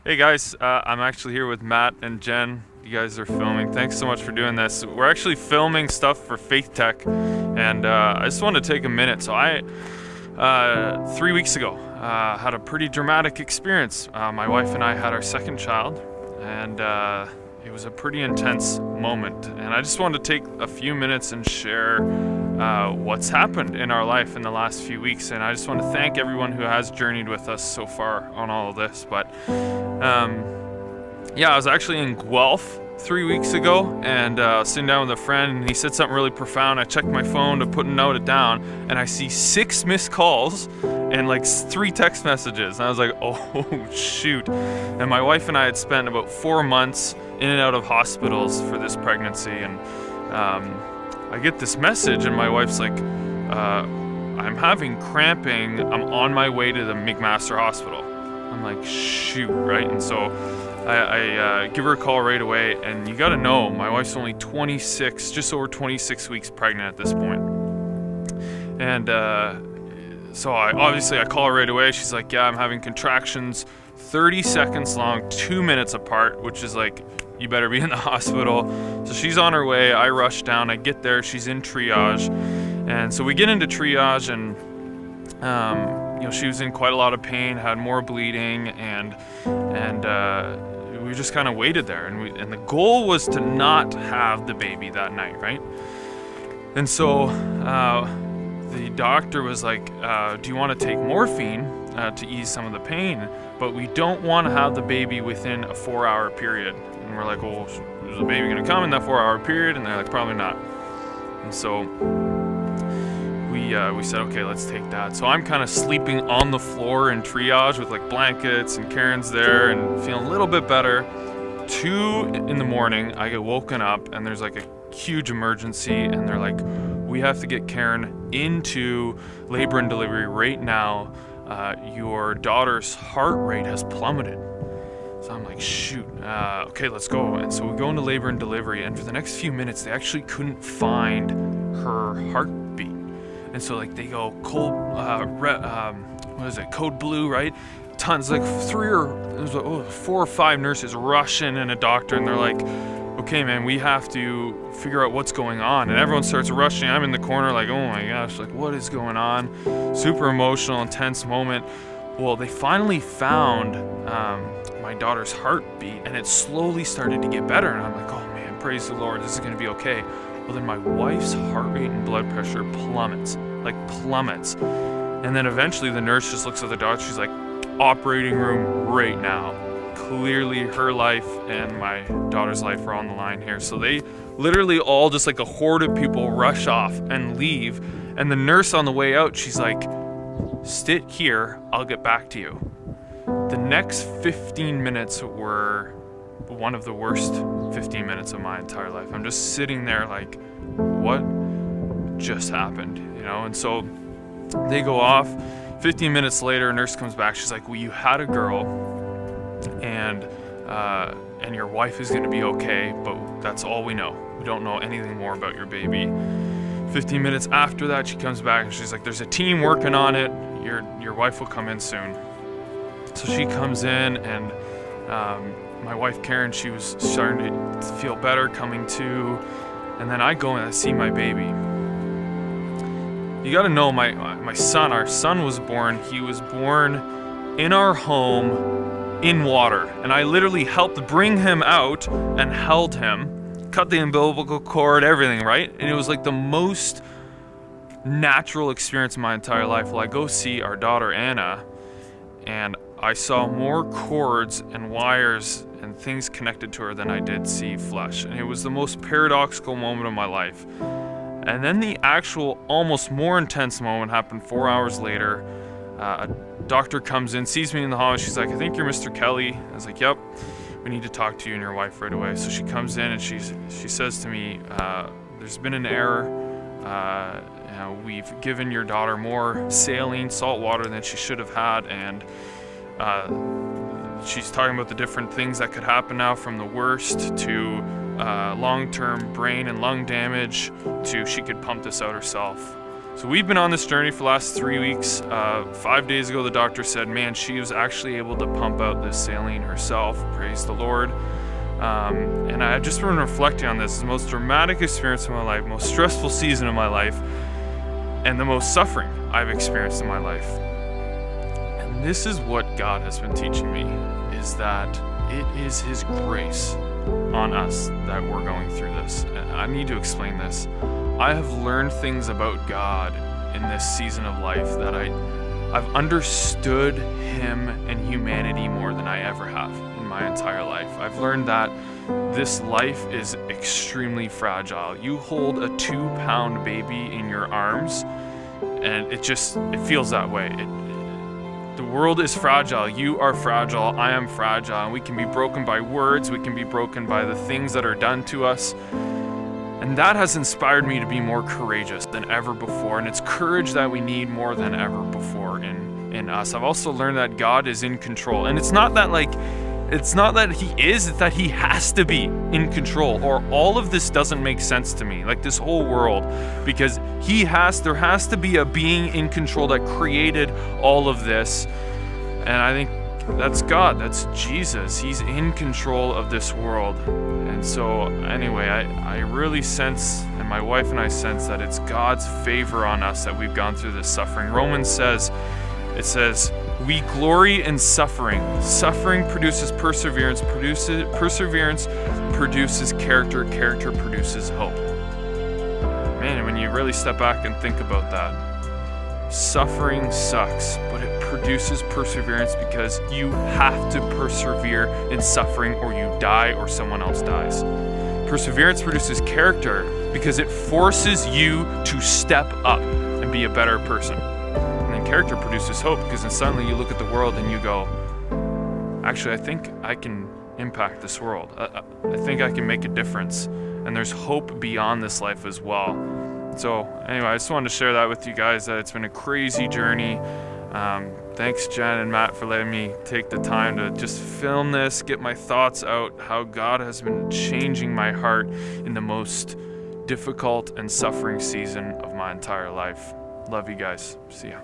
Hey guys, I'm actually here with Matt and Jen. You guys are filming. Thanks so much for doing this. We're actually filming stuff for Faith Tech, and I just wanted to take a minute. So I, 3 weeks ago, had a pretty dramatic experience. My wife and I had our second child, and it was a pretty intense moment. And I just wanted to take a few minutes and share what's happened in our life in the last few weeks. And I just want to thank everyone who has journeyed with us so far on all of this. But yeah, I was actually in Guelph 3 weeks ago, and sitting down with a friend, and he said something really profound. I checked my phone to note it down, and I see 6 missed calls and like 3 text messages. And I was like, oh shoot. And my wife and I had spent about 4 months in and out of hospitals for this pregnancy, and I get this message, and my wife's like, I'm having cramping, I'm on my way to the McMaster Hospital. I'm like, shoot, right? And so I give her a call right away, and you gotta know, my wife's only 26, just over 26 weeks pregnant at this point. And so I call her right away. She's like, yeah, I'm having contractions 30 seconds long, 2 minutes apart, which is like, you better be in the hospital. So she's on her way. I rush down. I get there. She's in triage. And so we get into triage, and she was in quite a lot of pain, had more bleeding, and we just kind of waited there. And the goal was to not have the baby that night, right? And so the doctor was like, do you want to take morphine to ease some of the pain? But we don't want to have the baby within a 4-hour period. And we're like, well, is the baby going to come in that 4-hour period? And they're like, probably not. And so we said, okay, let's take that. So I'm kind of sleeping on the floor in triage with like blankets, and Karen's there and feeling a little bit better. 2 in the morning, I get woken up, and there's like a huge emergency, and they're like, we have to get Karen into labor and delivery right now. Your daughter's heart rate has plummeted. So I'm like, shoot, okay, let's go. And so we go into labor and delivery, and for the next few minutes, they actually couldn't find her heartbeat. And so like they go code blue, right? Tons, like 4 or 5 nurses rush in, and a doctor, and they're like, okay, man, we have to figure out what's going on. And everyone starts rushing. I'm in the corner like, oh my gosh, like what is going on? Super emotional, intense moment. Well, they finally found my daughter's heartbeat, and it slowly started to get better. And I'm like, oh man, praise the Lord, this is gonna be okay. Well, then my wife's heart rate and blood pressure plummets. And then eventually the nurse just looks at the doctor, she's like, operating room right now. Clearly her life and my daughter's life are on the line here. So they literally all, just like a horde of people, rush off and leave. And the nurse on the way out, she's like, sit here, I'll get back to you. The next 15 minutes were one of the worst 15 minutes of my entire life. I'm just sitting there like, what just happened, And so they go off. 15 minutes later, a nurse comes back. She's like, well, you had a girl, and your wife is going to be okay, but that's all we know. We don't know anything more about your baby. 15 minutes after that, she comes back, and she's like, there's a team working on it. Your wife will come in soon. So she comes in, and my wife Karen, she was starting to feel better, coming to, and then I go and I see my baby. You gotta know, our son was born. He was born in our home in water, and I literally helped bring him out and held him, cut the umbilical cord, everything, right? And it was like the most natural experience in my entire life. Well, I go see our daughter Anna, and I saw more cords and wires and things connected to her than I did see flesh. And it was the most paradoxical moment of my life. And then the actual, almost more intense moment happened 4 hours later. A doctor comes in, sees me in the hall, and she's like, I think you're Mr. Kelly. I was like, yep, we need to talk to you and your wife right away. So she comes in, and she says to me, there's been an error. We've given your daughter more saline, salt water than she should have had, and she's talking about the different things that could happen now, from the worst to long-term brain and lung damage to she could pump this out herself. So we've been on this journey for the last 3 weeks. 5 days ago, the doctor said, man, she was actually able to pump out this saline herself. Praise the Lord. And I've just been reflecting on this. It's the most dramatic experience of my life, most stressful season of my life, and the most suffering I've experienced in my life. And this is what God has been teaching me, is that it is His grace on us that we're going through this. And I need to explain this. I have learned things about God in this season of life that I've understood Him and humanity more than I ever have in my entire life. I've learned that this life is extremely fragile. You hold a 2-pound baby in your arms, and it feels that way. The world is fragile. You are fragile. I am fragile. And we can be broken by words. We can be broken by the things that are done to us. And that has inspired me to be more courageous than ever before. And it's courage that we need more than ever before in us. I've also learned that God is in control. And it's not that He is, it's that He has to be in control, or all of this doesn't make sense to me, like this whole world, because there has to be a being in control that created all of this. And I think that's God, that's Jesus. He's in control of this world. And so anyway, I really sense, and my wife and I sense, that it's God's favor on us that we've gone through this suffering. Romans says, we glory in suffering. Suffering produces perseverance. Perseverance produces character. Character produces hope. Man, when you really step back and think about that, suffering sucks, but it produces perseverance because you have to persevere in suffering or you die or someone else dies. Perseverance produces character because it forces you to step up and be a better person. Character produces hope because then suddenly you look at the world and you go, actually, I think I can impact this world. I think I can make a difference. And there's hope beyond this life as well. So anyway, I just wanted to share that with you guys, that it's been a crazy journey. Thanks, Jen and Matt, for letting me take the time to just film this, get my thoughts out, how God has been changing my heart in the most difficult and suffering season of my entire life. Love you guys. See ya.